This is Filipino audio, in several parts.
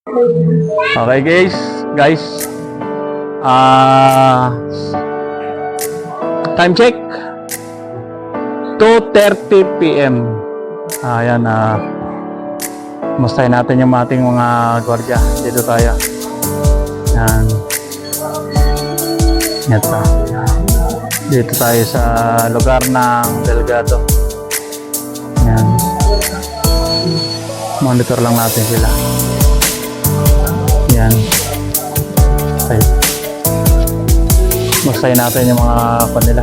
Okay guys, ah time check 2:30 PM. Ayan, mustahin natin yung ating mga gwardiya. Dito tayo. Yan. Ito. Dito tayo sa lugar ng Delgado. Yan. Monitor lang natin sila. Yan. Okay. Mustahin natin yung mga kanila.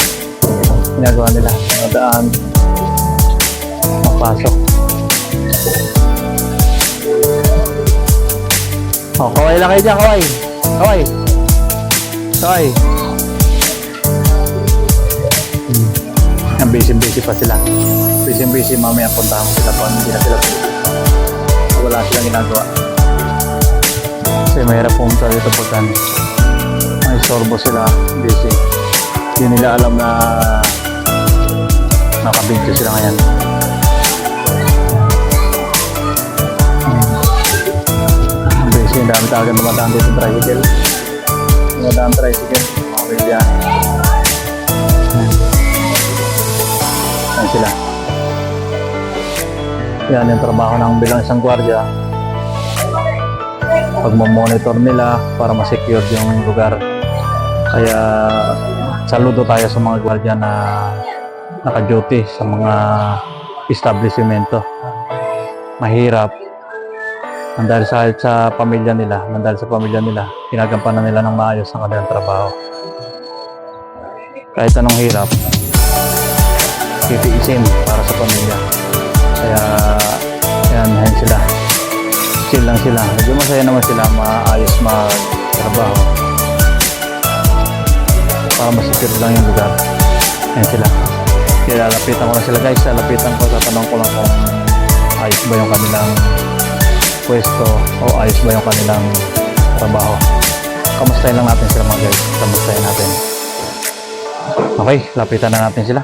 Ginagawa nila. Mga daan. Mapasok. Oh, kaway lang kayo dyan, kaway. Kaway. Kaway. Busy pa sila. Busy. Mamaya punta ko sila kung hindi na sila. Wala silang ginagawa. Kasi mahirap pumunta dito pag may sorbo sila. Busy. Hindi nila alam na nakabidyo sila ngayon. Busy. Ang dami talaga dumadaan dito tricycle. Dumadaan tricycle. Okay dyan. Yan sila. Yan yung trabaho ng bilang isang gwardiya. Pagmamonitor nila para ma-secure yung lugar. Kaya saludo tayo sa mga gwardiya na naka-duty sa mga establishmento. Mahirap. Dahil sa pamilya nila, ginagampanan nila ng maayos ang kanilang trabaho. Kahit anong hirap, titiisin para sa pamilya. Kaya yan sila. Chill lang sila. Medyo masaya naman sila, maayos magtrabaho. Para masecure lang yung lugar. Yan sila. Kaya lapitan ko na sila guys. Lapitan ko, tatanong ko lang kung ayos ba yung kanilang pwesto o ayos ba yung kanilang trabaho. Kamustahin lang natin sila mga guys. Kamustahin natin. Okay, lapitan na natin sila.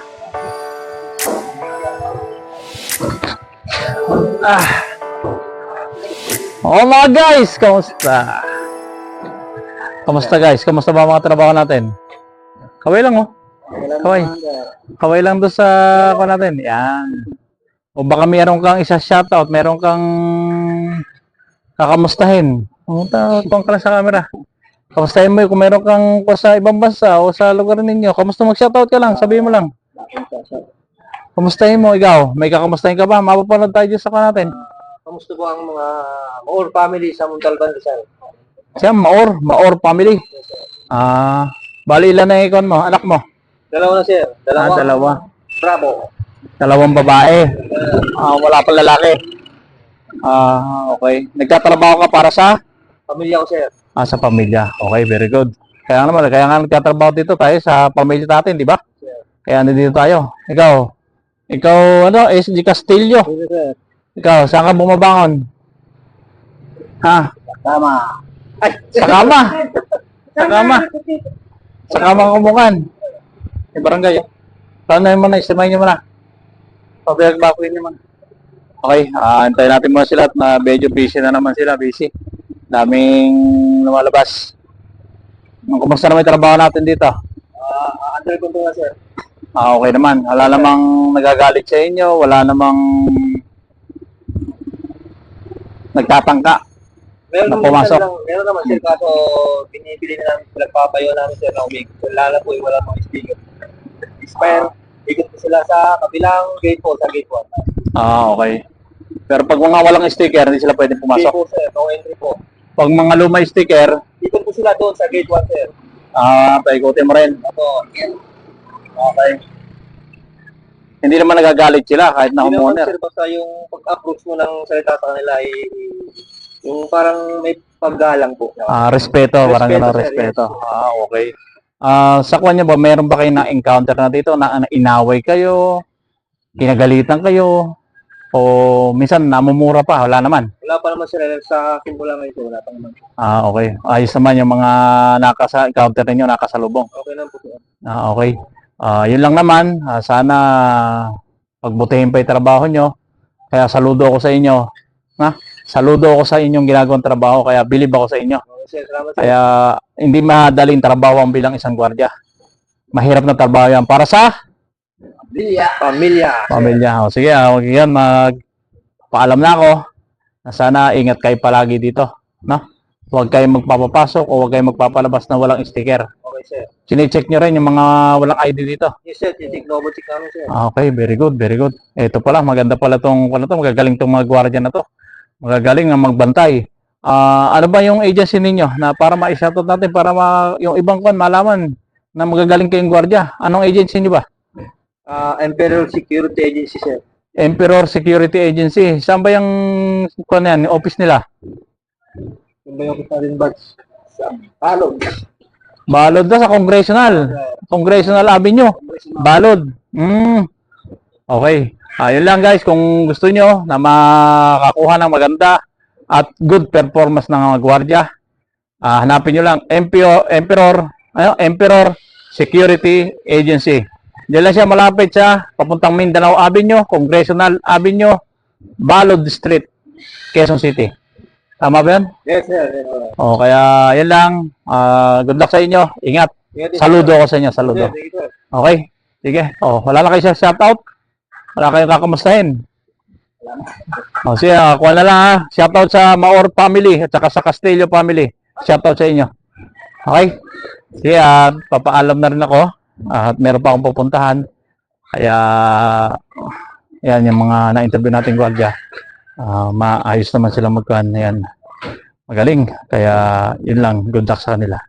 Oh mga guys, kamusta? Kamusta guys? Kamusta ba mga trabaho natin? Kaway lang oh. Kaway lang doon sa ako natin. Yan. O baka meron kang isa shoutout, meron kang kakamustahin. Tuwang ka lang sa camera. Kamustahin mo kung meron kang sa ibang bansa o sa lugar ninyo. Kamusta mag-shoutout ka lang, sabihin mo lang. Kamustahin mo ikaw? May kakamustahin ka ba? Mapapanood tayo dyan sa natin. Kamusta po ang mga Maor family sa Montalban, Rizal? Siya, Maor family. Bali ilan na ikon mo, anak mo? Dalawa na sir. Dalawa. Bravo. Dalawang babae. Wala pang lalaki. Okay. Nagtatrabaho ka para sa? Pamilya ko sir. Sa pamilya. Okay, very good. Kaya nga nagtatrabaho dito tayo sa pamilya natin, di ba? Kaya nandito tayo. Ikaw ano, SG Castillo. Sir. Ikaw, saan ka bumabangon? Tama. Ay, sa kama. Sa kama. Sa kama kumukan. Barangay. Tanay mo na, istimahin nyo mo na. Pabiyag-bakuin nyo mo na. Okay, antayin natin muna sila at medyo busy na naman sila. Busy. Daming lumalabas. Kumusta naman yung trabaho natin dito? Under control na sir. Okay naman. Wala namang nagagalit sa inyo. Wala namang nagtatangka na pumasok. Meron naman sir, kaso binibili na namin, pinagpapayo namin sir na umig. Lala po, wala pang sticker. Expire, ikot po sila sa kabilang gate po, sa gate 1. Okay. Pero pag mga walang sticker, hindi sila pwedeng pumasok. Gate po sir, no entry po. Pag mga lumay sticker, Ikot po sila doon sa gate 1 sir. paikutin mo rin. Opo. Okay. Hindi naman nagagalit sila kahit na Hindi naman homeowner. sir, basta yung pag-approach mo ng salita sa kanila ay yung parang may paggalang po. Respeto, parang Respeto, gano'n, sir, respeto. Okay. Sa kanya ba, meron ba kayo na-encounter na dito na inaway kayo, kinagalitan kayo, o minsan namumura pa, wala naman? Wala pa naman sir, sa akin po lang ito, wala pa naman. Okay. Ayos naman yung mga encounter ninyo, nakasalubong. Okay lang po sir. Okay. Yun lang naman. Sana pagbutihin pa yung trabaho nyo. Kaya saludo ako sa inyo. saludo ako sa inyong ginagawang trabaho, kaya bilib ako sa inyo. Okay, sir. Salamat, sir. Kaya hindi madaling trabaho ang bilang isang gwardiya. Mahirap na trabaho yan para sa Pamilya. pamilya. O sige, wag yan, magpaalam na ako na sana ingat kayo palagi dito. No? Huwag kayong magpapapasok o huwag kayong magpapalabas na walang sticker. Okay, sir. Sinecheck nyo rin yung mga walang ID dito. Yes, sir. Double check namin, sir. Okay, very good, very good. Ito pala, maganda pala tong magagaling tong mga gwardiya na to. Magagaling na magbantay. Ano ba yung agency ninyo na para ma-shoutout natin para yung ibang kwan malaman na magagaling kayong gwardiya? Anong agency niyo ba? Emperor Security Agency, sir. Emperor Security Agency. Saan ba yung kwan yan, yung office nila? Yung ba yung kita rin badge? Sa Palog. Balod na sa Congressional Avenue. Balod. Okay. Yun lang guys, kung gusto nyo na makakuha ng maganda at good performance ng mga gwardiya, hanapin nyo lang Emperor Security Agency. Diyan lang siya malapit sa papuntang Mindanao Avenue, Congressional Avenue, Balod Street, Quezon City. Tama ba yan? Yes, sir. Yes, sir. O, kaya yan lang. Good luck sa inyo. Ingat. Saludo ko sa inyo. Saludo. Sir, thank you, sir. Okay. Sige. Wala na kayo sa shoutout? Wala kayong kakamustahin? O, sige. Kuha na lang ha. Shoutout sa Maor family at saka sa Castillo family. Shoutout sa inyo. Okay? Sige. Papaalam na rin ako. At meron pa akong pupuntahan. Kaya yan yung mga na-interview nating gwardiya. Maayos naman sila magkuhan. Yan. Magaling. Kaya yun lang. Good luck sa kanila.